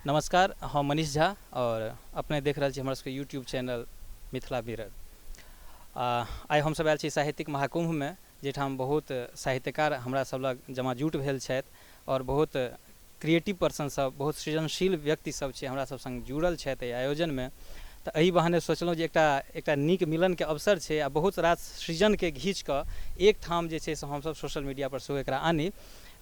नमस्कार, हम मनीष झा और अपने देख रहे हमारे सबके यूट्यूब चैनल मिथिला मिरर। आइ हम सब आयल छी साहित्यिक महाकुंभ में, जेठाम बहुत साहित्यकार हमरा सब लग जमा जुट भेल छथि और बहुत क्रिएटिव पर्सन सब, बहुत सृजनशील व्यक्ति सब छै हमरा सब संग जुड़ल छथि एहि आयोजन में। तो एहि बहाने सोचलहुँ जे एकटा नीक मिलन के अवसर छै आ बहुत रास सृजन के घींच कऽ एक ठाम जे छै से हम सब सोशल मीडिया पर सेहो एकरा आनी।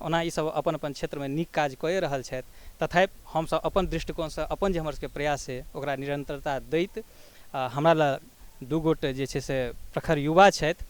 ओना ई सब अपन अपन क्षेत्र में नीक काज कए रहल छथि, तथापि हम सब अपन दृष्टिकोण से अपन जे हमर सबके प्रयास है ओकरा निरंतरता दैत हमरा लग दू गोटे जे छै से प्रखर युवा छथि।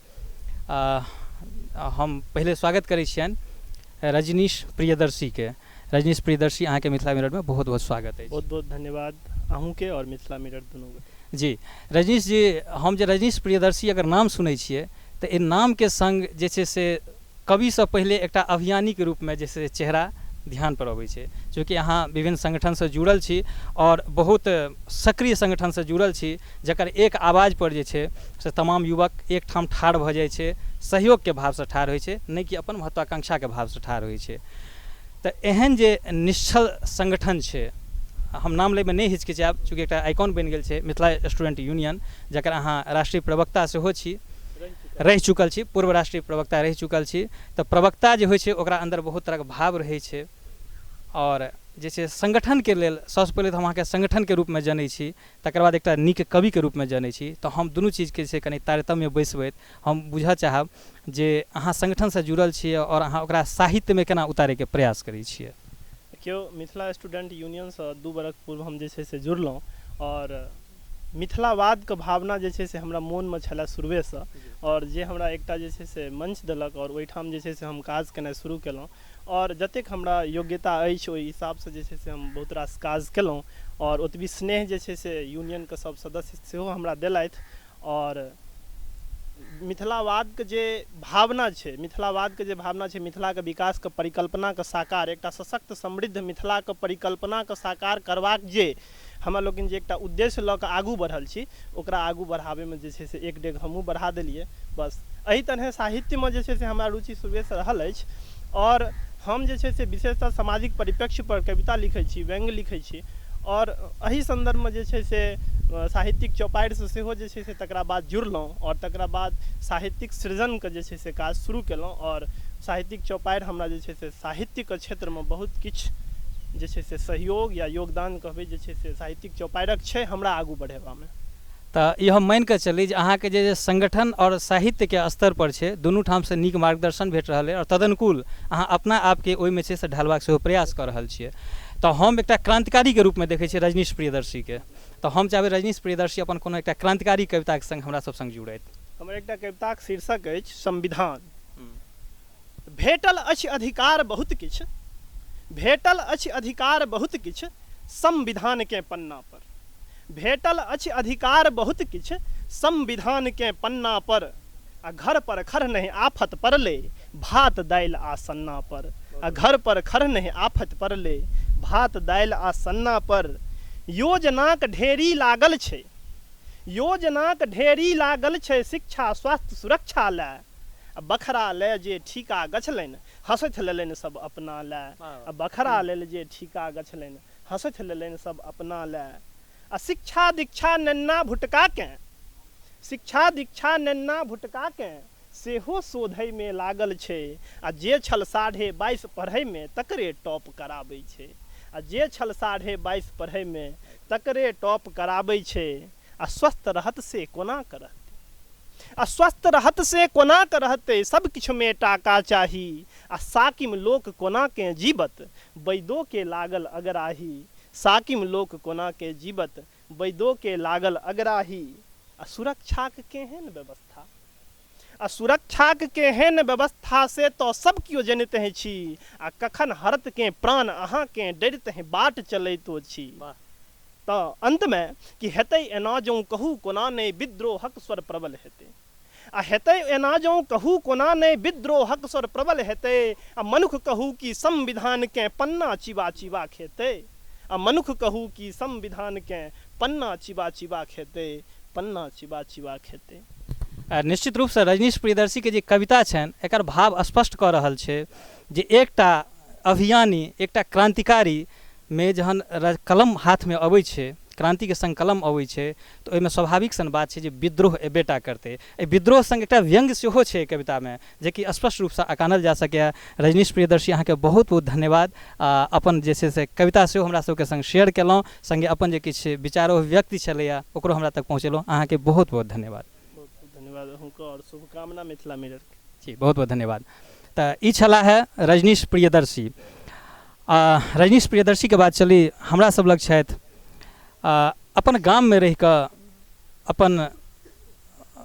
हम पहले स्वागत करै छियनि रजनीश प्रियदर्शी के। रजनीश प्रियदर्शी, अहाँ के मिथिला मिरर में बहुत बहुत स्वागत है। बहुत बहुत धन्यवाद अहूँ के और मिथिला मिरर दुनू के। जी रजनीश जी, हम जे रजनीश प्रियदर्शी अगर नाम सुनै छियै तो इ नाम के संग जे छै से कवि से पहले एकटा अभियानी के रूप में जे छै चेहरा ध्यान पर अबै छै, चूँकि अहाँ विभिन्न संगठन से जुड़ल छी और बहुत सक्रिय संगठन से जुड़ल छी, जकर एक आवाज पर जे छै से तमाम युवक एक ठाम ठाढ़ भऽ जाइ छै, सहयोग के भाव से ठाढ़ होइ छै, नहि कि अपन महत्वाकांक्षा के भाव से ठाढ़ होइ छै। तो एहन जे निश्चल संगठन छै, हम नाम ले में नहीं हिचकिचाब, चूँकि एक आइकॉन बनि गेल छै मिथिला स्टूडेंट यूनियन, जकर अहाँ राष्ट्रीय प्रवक्ता सेहो छी, रह चुकल छी, पूर्व राष्ट्रीय प्रवक्ता रह चुकल छी। तो प्रवक्ता जे होइ छै ओकरा अंदर बहुत तरह के भाव रहै छै और जे छै संगठन के लेल सबसे पहले तो हम अहाँके संगठन के रूप में जनै छी, तकर बाद एकटा नीक कवि के रूप में जनै छी। तो हम दुनू चीज के से कनि तारतम्य बैसबैत हम बुझऽ चाहब जे अहाँ संगठन से जुड़ल छियै और अहाँ ओकरा साहित्य में केना उतारै के प्रयास करै छियै। देखियौ, मिथिला स्टूडेंट यूनियन से 2 बरख पूर्व हम जे छै से जुड़लहुँ और मिथिलावाद के भावना जे छै से हमरा मोन में छलै शुरुए से, और जे हमरा एकटा जे छै से मंच देलक और ओहिठाम जे छै से हम काज केनाइ शुरू केलहुँ और जतेक हमरा योग्यता अछि ओहि हिसाब से जे छै से हम बहुत रास काज केलहुँ और ओतबी स्नेह जे छै से यूनियन के सब सदस्य सेहो हमरा देलथि। और मिथिलावाद के जे भावना छै, मिथिला के विकास के परिकल्पना के साकार, एकटा सशक्त समृद्ध मिथिला के परिकल्पना के साकार करबाक जे हमरा लोगन जे एकटा उद्देश्य लऽ कऽ आगू बढ़ल छी, ओकरा आगू बढ़ावे में जे छै से एक डेग हमहूँ बढ़ा देलिए। बस एही तरह साहित्य में जे छै से हमरा रुचि शुरुए से रहल अछि और हम जे छै से विशेषतः सामाजिक परिप्रेक्ष्य पर कविता लिखै छी, व्यंग्य लिखै छी और एही संदर्भ में जे छै से साहित्यिक चौपाइर से सेहो जे छै से तकरा बाद जुड़लहुँ और तकरा बाद साहित्यिक सृजन के जे छै से काज शुरू केलहुँ। और साहित्यिक चौपाइर हमरा जे छै से साहित्य के क्षेत्र में बहुत किछु जे छै से सहयोग या योगदान कहबै जे छै से साहित्यिक चौपाइरक छै हमरा आगू बढ़ेबा में। तो ये हम मान के चली जे अहाँ के जे संगठन और साहित्य के स्तर पर छै, दुनू ठाम से नीक मार्गदर्शन भेट रहल है और तदनुकूल अहाँ अपना आप के ओहि में से ढालबाक सेहो प्रयास कर रहल छियै। तो हम एकटा क्रांतिकारी के रूप में देखै छियै रजनीश प्रियदर्शी के। तो हम चाहबै रजनीश प्रियदर्शी अपन कोनो एकटा क्रांतिकारी कविता के संग हमरा सब संग जुड़ैत। हमर एकटा कविताक शीर्षक अछि संविधान। भेटल अछि अधिकार बहुत किछु, भेटल अछि अधिकार बहुत किछु संविधान के पन्ना पर, भेटल अछि अधिकार बहुत किछु संविधान के पन्ना पर, आ घर पर खर नहीं आफत पड़ले भात दालि आ सन्ना पर, आ घर पर खर नहीं आफत पड़ले भात दालि आ सन्ना पर। योजनाक ढेरी लागल छै, योजनाक ढेरी लागल छै शिक्षा स्वास्थ्य सुरक्षा लए, बखरा ले जे ठीका गछलनि हंसैत लेलनि सब अपना लए, बखरा लेल जे ठीका गछलनि हंसैत लेलनि सब अपना लए। आ शिक्षा दीक्षा नन्ना भुटका के, शिक्षा दीक्षा नन्ना भुटका के सेहो शोधै में लागल छै, आ जे छल 22.5 पढ़ै में तकरे टॉप कराबै छै, आ जे छल 22.5 पढ़ै में तकरे टॉप कराबै छै। आ स्वस्थ रहत से कोना करत, आ स्वस्थ रहत से कोना करहते सब किछु में टाका चाही, आ साकिम लोक कोना के जीवत वैदो के लागल अगराही, साकिम लोक कोना के जीवत वैदो के लागल अगराही। आ सुरक्षाक केहन व्यवस्था, आ सुरक्षाक केहन व्यवस्था से तो सब कियो जनते हैं छी, आ कखन हरत के प्राण अहाँ के डरते हैं बाट चलैतो छी। तो अंत में कि हेतै एना जौं कहू कोना नहीं विद्रोहक स्वर प्रबल हेतै, आ हेतै एना जौं कहू कोना नहीं विद्रोहक स्वर प्रबल हेतै, आ मनुख कहू कि संविधान के पन्ना चिबा चिबा खेतै, आ मनुख कहू कि संविधान के पन्ना चिबा चिबा खेतै, पन्ना चिबा चिबा खेतै। निश्चित रूप से रजनीश प्रियदर्शी के जे कविता छनि एकर भाव स्पष्ट कऽ रहल छै जे एकटा अभियानी, एकटा क्रांतिकारी में जहन कलम हाथ में अबै छै, क्रांति के संग कलम अबै छै, तो ओहिमे स्वाभाविक सन बात छै जे विद्रोह एबेटा करतै। एहि विद्रोह संग एकटा व्यंग्य सेहो छै कविता में, जे कि स्पष्ट रूप से आकानल जा सकैए। रजनीश प्रियदर्शी, अहाँके बहुत बहुत धन्यवाद। अपन जे छै से कविता सेहो हमरा सबके संग शेयर केलहुँ, संगे अपन जे किछु विचारो व्यक्ति छलैए ओकरो हमरा तक पहुँचेलहुँ। अहाँके बहुत बहुत धन्यवाद। बहुत बहुत धन्यवाद अहूँके और शुभकामना मिथिला मिरर के। जी बहुत बहुत धन्यवाद। तऽ ई छला है रजनीश प्रियदर्शी। रजनीश प्रियदर्शी के बात चली, हमरा सब लग छथि अपन गाम में रहि कऽ अपन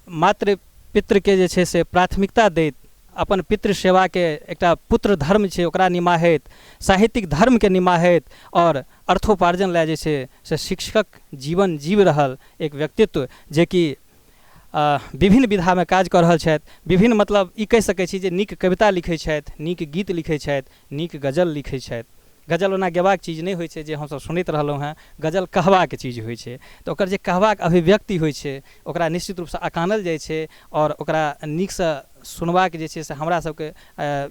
मातृ पितृ के जे छै से प्राथमिकता दैत, अपन पितृ सेवा के एकटा पुत्र धर्म छै ओकरा निमाहैत, साहित्यिक धर्म के निमाहैत और अर्थोपार्जन लए जे छै से शिक्षक जीवन जीव रहल एक व्यक्तित्व, जे कि विभिन्न विधा में काज कऽ रहल छथि। विभिन्न मतलब ई कहि सकै छी जे नीक कविता लिखै छथि, नीक गीत लिखै छथि, नीक गजल लिखै छथि। गजल ओना गेबाक चीज नहीं होइ छै जे हमसब सुनैत रहलहुँ हैं, गजल कहबाक चीज होइ छै। तऽ ओकर जे कहबाक अभिव्यक्ति होइ छै ओकरा निश्चित रूपसँ आकानल जाइ छै और ओकरा नीकसँ सुनबाक जे छै से हमरा सबके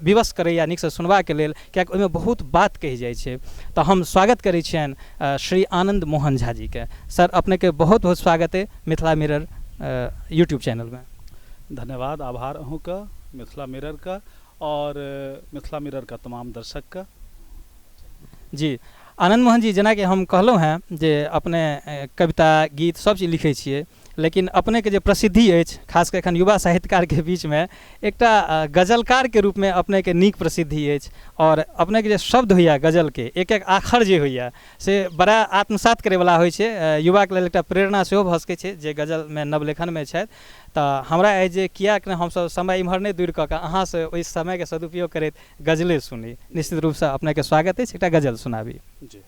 विवश करैया नीकसँ सुनबाक लेल, कियाकि ओहिमे बहुत बात कहि जाइ छै। तऽ हम स्वागत करै छियनि श्री आनंद मोहन झा जी के। सर अपने के बहुत बहुत स्वागत है मिथिला मिरर यूट्यूब चैनल में। धन्यवाद, आभार अहूँ का, मिथिला मिरर का और मिथिला मिरर का तमाम दर्शक का। जी आनंद मोहन जी, जेना कि हम कहलहुँ हैं जे अपने कविता गीत सब चीज लिखै छियै, लेकिन अपने के जे प्रसिद्धि अछि खास कऽ एखन युवा साहित्यकार के बीच में एकटा गजलकार के रूप में अपने के नीक प्रसिद्धि अछि। और अपने के जे शब्द होइया गजल के एक एक आखर जे होइया से बड़ा आत्मसात करे वाला होइ छै, युवा के लेल एकटा प्रेरणा सेहो भऽ सकै छै जे गजल में नवलेखन में छथि। तऽ हमरा अछि जे किएक नहि हमसब समय इम्हर नहि दूर कऽ कऽ अहाँ से ओहि समय के सदुपयोग करैत गजले सुनी। निश्चित रूप से अपने के स्वागत अछि, एकटा गजल सुनाबी। जी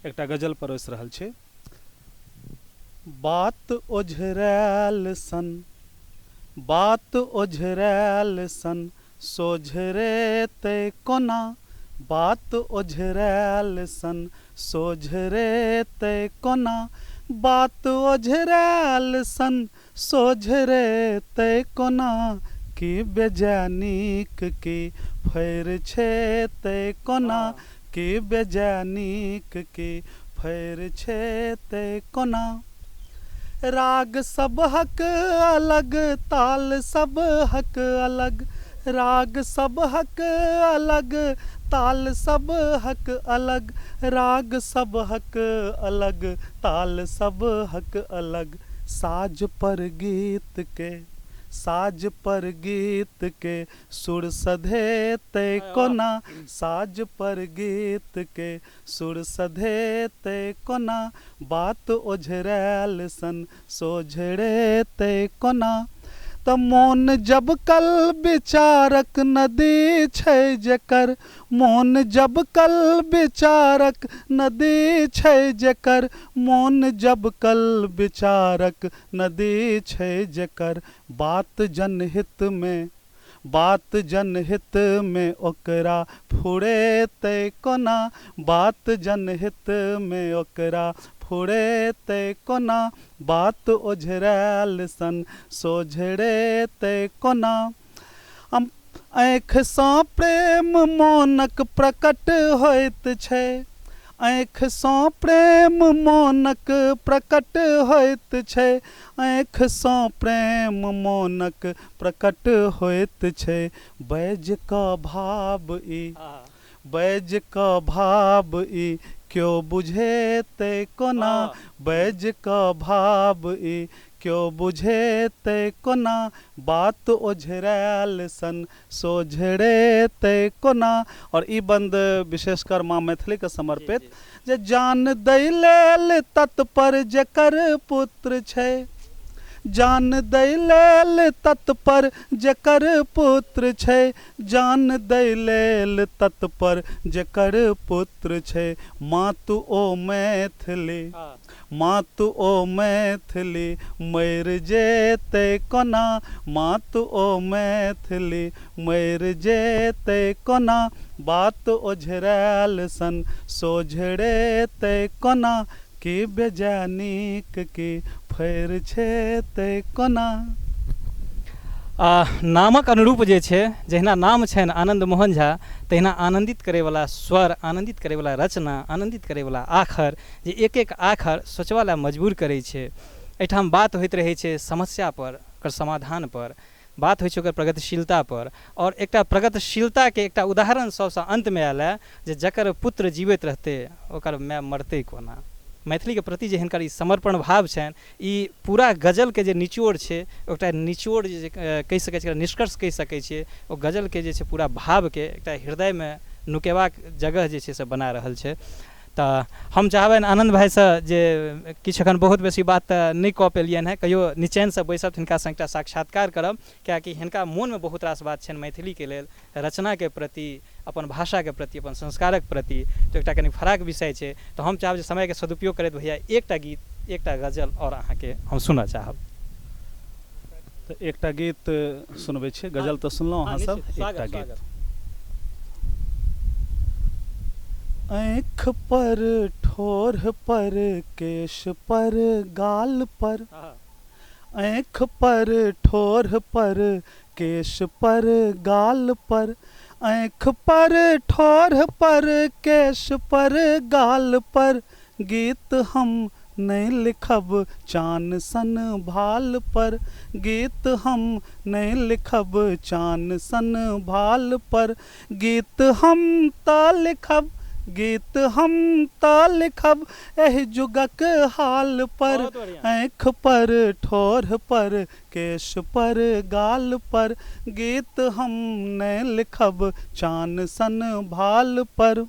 एकटा गजल परोस रहल छै। बात ओझरायल सन, बात ओझरायल सन सोझरे ते कोना, बात ओझरायल सन सोझरे ते कोना, बात ओझरायल सन सोझरे ते कोना, की बेजानीक की फैर छे ते कोना, की बेजानीक की फैर छे ते कोना। राग सब हक अलग, ताल सब हक अलग, राग सब हक अलग, ताल सब हक अलग, राग सब हक अलग, ताल सब हक अलग। साज पर गीत के, साज पर गीत के सुर सधे ते कोना, साज पर गीत के सुर सधे ते कोना, बात ओझरायल सन सोझरे ते कोना। त मोन जब कल विचारक नदी छै जेकर, मोन जब कल विचारक नदी छै जेकर, मोन जब कल विचारक नदी छै जेकर, बात जनहित में, बात जनहित में ओकरा फुरे ते कोना, बात जनहित में ओकरा फुरे ते कोना, बात ओझरायल सन सोझरे ते कोना। आँख सँ प्रेम मोनक प्रकट होइत छै, आँख सँ प्रेम मोनक प्रकट होइत छै, आँख सँ प्रेम मोनक प्रकट होइत छै। बैज का भाव ई, बैज का भाव ई क्यों बुझे ते कोना, बैज का भाव ई क्यों बुझे ते कोना, बात ओझरायल सन सोझरे ते कोना। और ई बंद विशेषकर माँ मैथिली के समर्पित, जे जान दै लेल तत्पर जेकर पुत्र छै, जान दै लेल तत्पर जेकर पुत्र छै, जान दै लेल तत्पर जेकर पुत्र छै। मातु ओ मैथिली, मातु ओ मैथिली मरि जेतै कोना, मातु ओ मैथिली मरि जेतै कोना, बात ओझरायल सन सोझरे ते कोना, की बेजानीक की फैर छे ते कोना। नामक अनुरूप जे छै, जहिना नाम छनि आनंद मोहन झा, तहिना आनंदित करैवला स्वर, आनंदित करैवला रचना, आनंदित करैवला आखर, जे एक एक आखर सोचवाला मजबूर करै छै। एहिठाम बात होइत रहै छै समस्या पर, ओकर समाधान पर, बात होइ छै ओकर प्रगतिशीलता पर। और एकटा प्रगतिशीलता के एकटा उदाहरण सबसँ अंत में आयल है, जे जकर पुत्र जीवित रहते ओकर माय मरते कोना। मैथिली के प्रति जे हिनकर ई समर्पण भाव छनि, ई पूरा गजल के जे निचोड़ छै, एकटा निचोड़ जे कहि सकै छियै, निष्कर्ष कहि सकै छियै, ओ गजल के जे छै पूरा भाव के एकटा हृदय में नुकेबाक जगह जे छै से बना रहल छै। तऽ हम चाहबनि आनंद भाई से जे किछु एखन बहुत बेसी बात तऽ नहीं कऽ पेलियनि हैं, कहियो निचैन से बैसब हिनका संग एकटा साक्षात्कार करब, कियाकि हिनका मोन में बहुत रास बात छनि मैथिली के लेल, रचना के प्रति, अपन भाषा के प्रति, अपन संस्कारक प्रति। तो एकटा कनि फराक विषय छै। तो हम चाहब जे समय के सदुपयोग करैत भैया एकटा गीत, एकटा गजल और अहाँ के हम सुनऽ चाहब। तो एकटा गीत सुनबै छी, गजल तो सुनलहुँ अहाँ सब, एकटा गीत। आँख पर, ठोर पर, केश पर, गाल पर, आँख पर, ठोर पर, केश पर, गाल पर, आँख पर, ठोर पर, केश पर, गाल पर, गीत हम नहीं लिखब चान सन भाल पर, गीत हम नहीं लिखब चान सन भाल पर, गीत हम ता लिखब, गीत हम ता लिखब एह जुगक हाल पर, आँख पर, ठोर पर, केश पर, गाल पर, गीत हम नहीं लिखब चान सन भाल पर।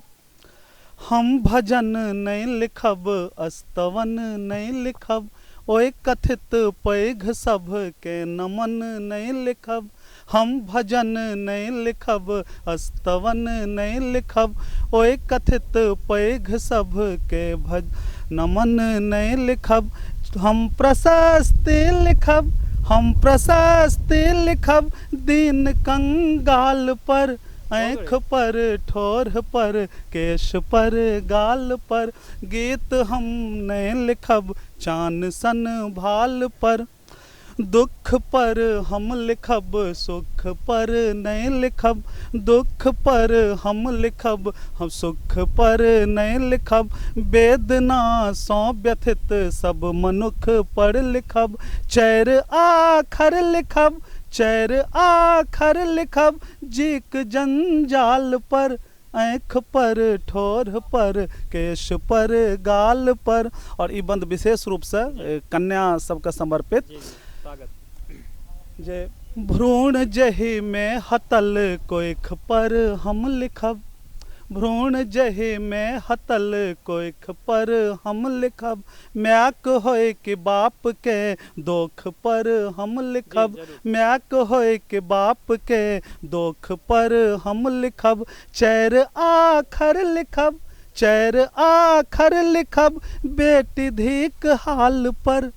हम भजन नहीं लिखब, अस्तवन नहीं लिखब, ओए कथित पैघ सब के नमन नहीं लिखब, हम भजन नहीं लिखब, अस्तवन नहीं लिखब, ओए कथित पैघ सब के नमन नहीं लिखब, हम प्रशस्ति लिखब, हम प्रशस्ति लिखब दीन कंगाल पर, आँख पर, ठोर पर, केश पर, गाल पर, गीत हम नहीं लिखब चान सन भाल पर, दुख पर हम लिखब, सुख पर नहीं लिखब, दुख पर हम लिखब, हम सुख पर नहीं लिखब, वेदना सौ व्यथित सब मनुख पर लिखब, चैर आखर लिखब, चैर आखर लिखब जीक जंजाल पर, आँख पर, ठोर पर, केश पर, गाल पर। और ई बंद विशेष रूप से कन्या सबके समर्पित। जे भ्रूण जहि में हतल कोइख पर हम लिखब, भ्रूण जहि में हतल कोइख पर हम लिखब, म्याक होय के बाप के दोख पर हम लिखब, म्याक होय के बाप के दोख पर हम लिखब, चैर आखर लिखब, चैर आखर लिखब बेटी धीक हाल पर,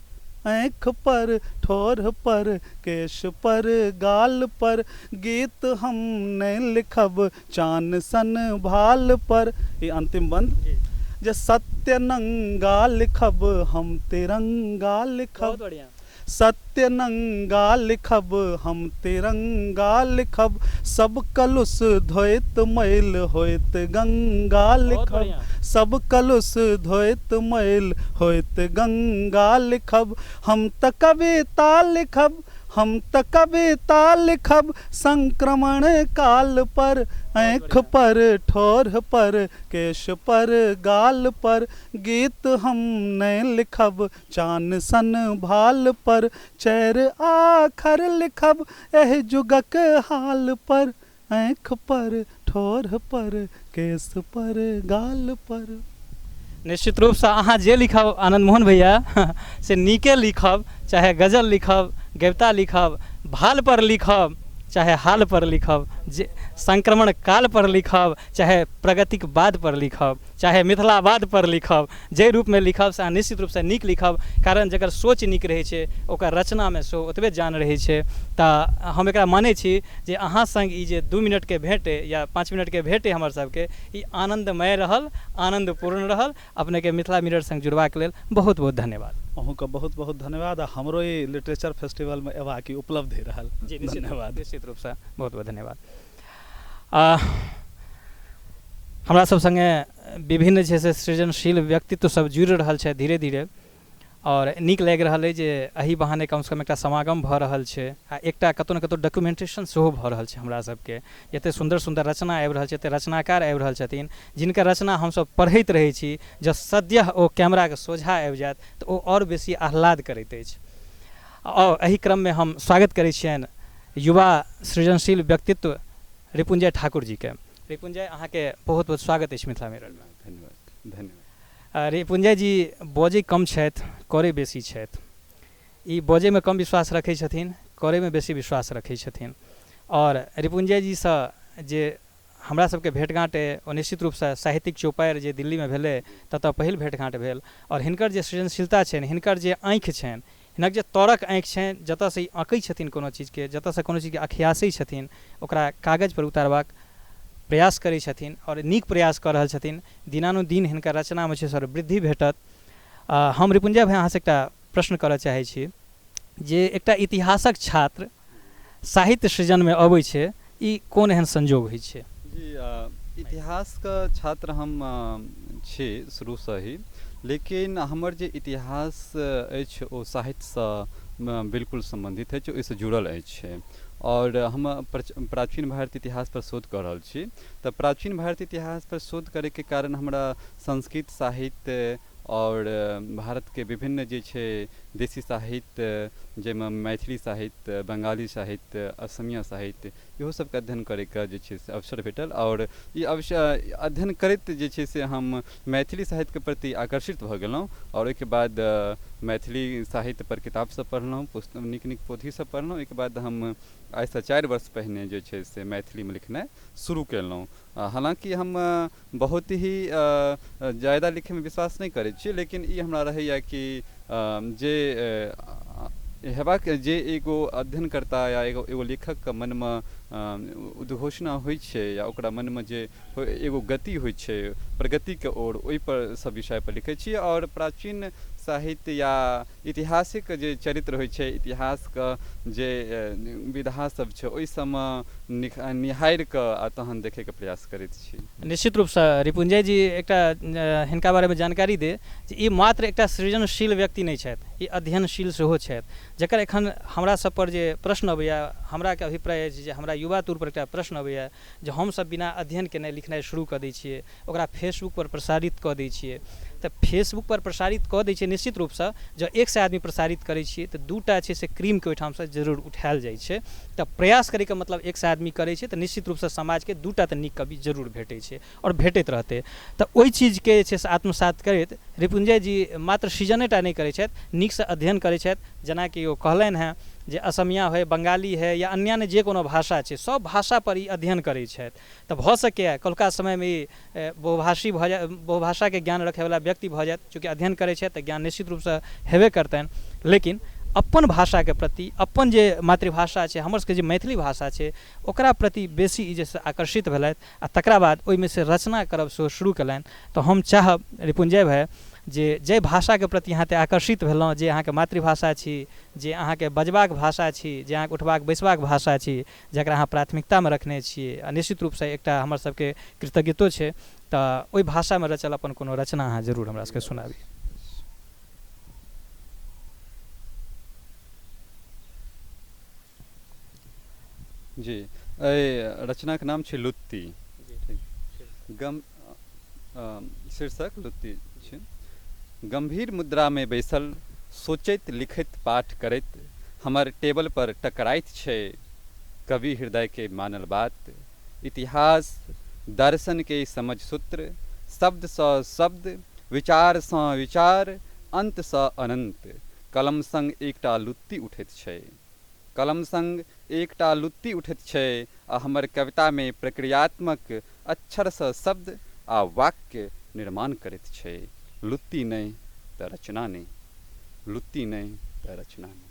आँख पर, ठोर पर, केश पर, गाल पर, गीत हम नहीं लिखब चान सन भाल पर। ये अंतिम बंद। जे सत्य नंगा लिखब हम तिरंगा लिखब, सत्य नंगा लिखब हम तिरंगा लिखब, सब कलुष धोइत मैल होइत गंगा लिखब, सब कलुष धोइत मैल होइत गंगा लिखब, हम त कविता लिखब, हम त कविता लिखब संक्रमण काल पर, आँख पर, ठोर पर, केश पर, गाल पर, गीत हम नहीं लिखब चान सन भाल पर, चैर आखर लिखब एह जुगक हाल पर, आँख पर, ठोर पर, केश पर, गाल पर। निश्चित रूप से अहाँ जे लिखब आनंद मोहन भैया से नीके लिखब, चाहे गजल लिखब, कविता लिखब, भाल पर लिखब, चाहे हाल पर लिखब, जे संक्रमण काल पर लिखब, चाहे प्रगतिक बाद पर लिखब, चाहे मिथिलावाद पर लिखब, जे रूप में लिखब से निश्चित रूप से नीक लिखब। कारण जकर सोच नीक रहे छै ओकर रचना में सो ओतबे जान रहे छै। तऽ हम एकरा मानै छी जे अहाँ संग ई जे 2 मिनट के भेंट या 5 मिनट के भेंट हमर सबके ई आनंदमय रहल, आनंदपूर्ण रहल। अपने के मिथिला मिरर संग जुड़बाक लेल बहुत बहुत धन्यवाद। अहूँ का बहुत बहुत धन्यवाद। आ हमरो ये लिटरेचर फेस्टिवल में एवा की उपलब्धि रहल। जी धन्यवाद। निश्चित रूप से बहुत बहुत धन्यवाद। हमरा सब संगे विभिन्न जे छै सृजनशील व्यक्तित्व सब जुड़ि रहल छै धीरे धीरे, और नीक लागि रहल अइ जे एहि बहाने कमसँ कम एकटा समागम भऽ रहल छै आ एकटा कतहु ने कतहु डॉक्यूमेंटेशन सेहो भऽ रहल छै हमरा सबके। एतेक सुन्दर सुन्दर रचना आबि रहल छै, एतेक रचनाकार आबि रहल छथिन जिनकर रचना हमसब पढ़ैत रहै छी, जँ सद्यः ओ कैमराके सोझा आबि जायत तऽ ओ आओर बेसी आह्लाद करैत अछि। आओर एहि क्रममे हम स्वागत करै छियनि युवा सृजनशील व्यक्तित्व रिपुंजय ठाकुर जीके। रिपुंजय, अहाँके बहुत बहुत स्वागत अछि मिथिला मिररमे। धन्यवाद धन्यवाद। रिपुंजय जी बजै कम छथि, करै बेसी छथि। ई बजैमे कम विश्वास रखै छथिन, करैमे बेसी विश्वास रखै छथिन। और रिपुंजय जीसँ जे हमरा सबके भेँटघाँट अइ ओ निश्चित रूपसँ साहित्यिक चौपायर जे दिल्लीमे भेलै ततऽ पहिल भेँटघाँट भेल। और हिनकर जे सृजनशीलता छनि, हिनकर जे आँखि छनि, हिनकर जे तरक आँखि छनि, जतऽसँ ई आँकै छथिन कोनो चीजके, जतऽसँ कोनो चीजके अखियासै छथिन ओकरा कागजपर उतारबाक प्रयास करै छथिन और नीक प्रयास कऽ रहल छथिन। दिनानुदिन हिनकर रचनामे छै सर वृद्धि भेटत। हम रिपुंजय भाइ अहाँसँ एकटा प्रश्न करऽ चाहै छी जे एकटा इतिहासक छात्र साहित्य सृजनमे अबै छै, ई कोन एहन संजोग होइ छै? जी, इतिहासके छात्र हम छी शुरूसँ ही, लेकिन हमर जे इतिहास अछि ओ साहित्यसँ बिल्कुल सम्बन्धित अछि, ओहिसँ जुड़ल अछि। और हम प्राचीन भारतीय इतिहास पर शोध कऽ रहल छी। तऽ प्राचीन भारतीय इतिहास पर शोध करैके कारण हमरा संस्कृत साहित्य और भारत के विभिन्न जे छै देशी साहित्य, जाहिमे मैथिली साहित्य, बंगाली साहित्य, असमिया साहित्य, इहो सबके अध्ययन करैके जे छै से अवसर भेटल। और ई अवसर अध्ययन करैत जे छै से हम मैथिली साहित्यके प्रति आकर्षित भऽ गेलहुँ। और ओहिके बाद मैथिली साहित्य पर किताब सब पढ़लहुँ, नीक नीक पोथी सब पढ़लहुँ। ओहिके बाद हम आइसँ 4 वर्ष पहिने जे छै से मैथिलीमे लिखनाइ शुरू केलहुँ। हालाँकि हम बहुत ही ज़्यादा लिखैमे विश्वास नहि करै छी, लेकिन ई हमरा रहैए कि जे हेबाक जे एगो अध्ययनकर्ता या एगो लेखकके मनमे उद्घोषणा होइ छै या ओकरा मनमे जे एगो गति होइ छै प्रगतिके ओर, ओहिपर सब विषयपर लिखै छी। और प्राचीन साहित्य या इतिहासिक जे चरित्र होइ छै, इतिहासके जे विधा सब छै, ओहि सबमे निहारि कऽ आ तहन देखैके प्रयास करैत छी। निश्चित रूपसँ रिपुंजय जी एकटा हिनका बारेमे जानकारी दे जे ई मात्र एकटा सृजनशील व्यक्ति नहि छथि, ई अध्ययनशील सेहो छथि, जकर एखन हमरा सब पर जे प्रश्न अबैया, हमरा के अभिप्राय अछि जे हमरा युवा तौर पर एकटा प्रश्न अबैया जे हमसब बिना अध्ययन केने लिखनाइ शुरू कऽ दै छियै, ओकरा फेसबुक पर प्रसारित कऽ दै छियै। तऽ फेसबुक पर प्रसारित कऽ दै छै, निश्चित रूपसँ जँ 100 आदमी प्रसारित करै छियै तऽ 2टा छै से क्रीमके ओहिठामसँ जरूर उठायल जाइ छै। तऽ प्रयास करैके मतलब 100 आदमी करै छै तऽ निश्चित रूपसँ समाजके 2टा तऽ नीक कवि जरूर भेटै छै और भेटैत रहतै। तऽ ओहि चीजके जे छै से आत्मसात करैत रिपुंजय जी मात्र सृजनेटा नहि करै छथि, नीकसँ अध्ययन करै छथि। जेनाकि ओ कहलनि हैं जे असमिया है, बंगाली है या अन्य ने जे कोनो भाषा छै, सब भाषा पर ई अध्ययन करै छथि। तऽ भऽ सकैए कल्हुका समयमे ई बहुभाषी भऽ जाय, बहुभाषाके ज्ञान रखैवला व्यक्ति भऽ जायत। चूँकि अध्ययन करै छथि तऽ ज्ञान निश्चित रूपसँ हेबे करतनि, लेकिन अपन भाषाके प्रति, अपन जे मातृभाषा छै, हमर सबके जे मैथिली भाषा छै, ओकरा प्रति बेसी ई जे आकर्षित भेलथि आ तकरा बाद ओहिमे से रचना करब सेहो शुरू केलनि। तऽ हम चाहब रिपुंजय भाइ जे जाहि भाषाके प्रति अहाँ एतेक आकर्षित भेलहुँ, जे अहाँके मातृभाषा छी, जे अहाँके बजबाक भाषा छी, जे अहाँके उठबाक बैसबाक भाषा छी, जकरा अहाँ प्राथमिकतामे रखने छियै, आ निश्चित रूपसँ एकटा हमर सबके कृतज्ञतो छै, तऽ ओहि भाषामे रचल अपन कोनो रचना अहाँ जरूर हमरा सबके सुनाबी। जी, रचनाके नाम छै लुत्ती। शीर्षक लुत्ती छै। गंभीर मुद्रामे बैसल सोचैत लिखैत पाठ करैत हमर टेबल पर टकराइत छै कवि हृदयके मानल बात। इतिहास दर्शनके समझ सूत्र, शब्दसँ शब्द, विचारसँ विचार, अन्तसँ अनन्त। कलम संग एकटा लुत्ती उठैत छै, कलम संग एकटा लुत्ती उठैत छै आ हमर कवितामे प्रक्रियात्मक अक्षरसँ शब्द आ वाक्य निर्माण करैत छै। लुत्ती नहीं तऽ रचना नहीं, लुत्ती नहीं तऽ रचना नहीं।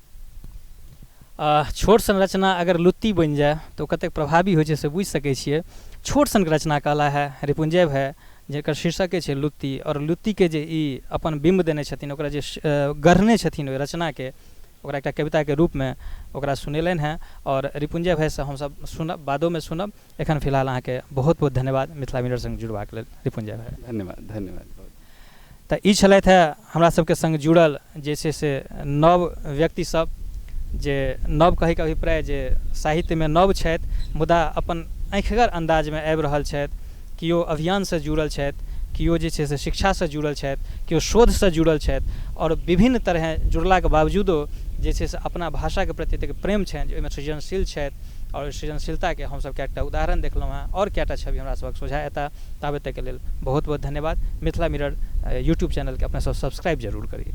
छोट सन रचना अगर लुत्ती बनि जाए तऽ ओ कतेक प्रभावी होइ छै से बुझि सकै छियै। छोट सन रचना कहला है रिपुंजय भाइ जेकर शीर्षके छै लुत्ती, और लुत्तीके जे ई अपन बिम्ब देने छथिन, ओकरा जे गढ़ने छथिन ओहि रचनाके, ओकरा एकटा कविताके रूपमे ओकरा सुनेलनि हैं। और रिपुंजय भाइसँ हमसब सुनब, बादोमे सुनब। एखन फिलहाल अहाँके बहुत बहुत धन्यवाद मिथिला मिरर संग जुड़बाक लेल रिपुंजय भाइ। धन्यवाद धन्यवाद। तऽ ई छलथि है हमरा सबके संग जुड़ल जे छै से नव व्यक्ति सब, जे नव कहैके अभिप्राय जे साहित्यमे नव छथि मुदा अपन आँखिगर अंदाजमे आबि रहल छथि। केओ अभियानसँ जुड़ल छथि, केओ जे छै से शिक्षासँ जुड़ल छथि, केओ शोधसँ जुड़ल छथि, और विभिन्न तरह जुड़लाके बावजूदो जे छै से अपना भाषाके प्रति एतेक प्रेम छनि जे ओहिमे सृजनशील छथि। और सृजनशीलताके हमसब कएटा उदाहरण देखलहुँ हैं, और कएटा छवि हमरा सबके सोझा एता। ताबे तक के लेल बहुत बहुत धन्यवाद। मिथिला मिरर यूट्यूब चैनलके अपने सब सब्सक्राइब जरूर करिए।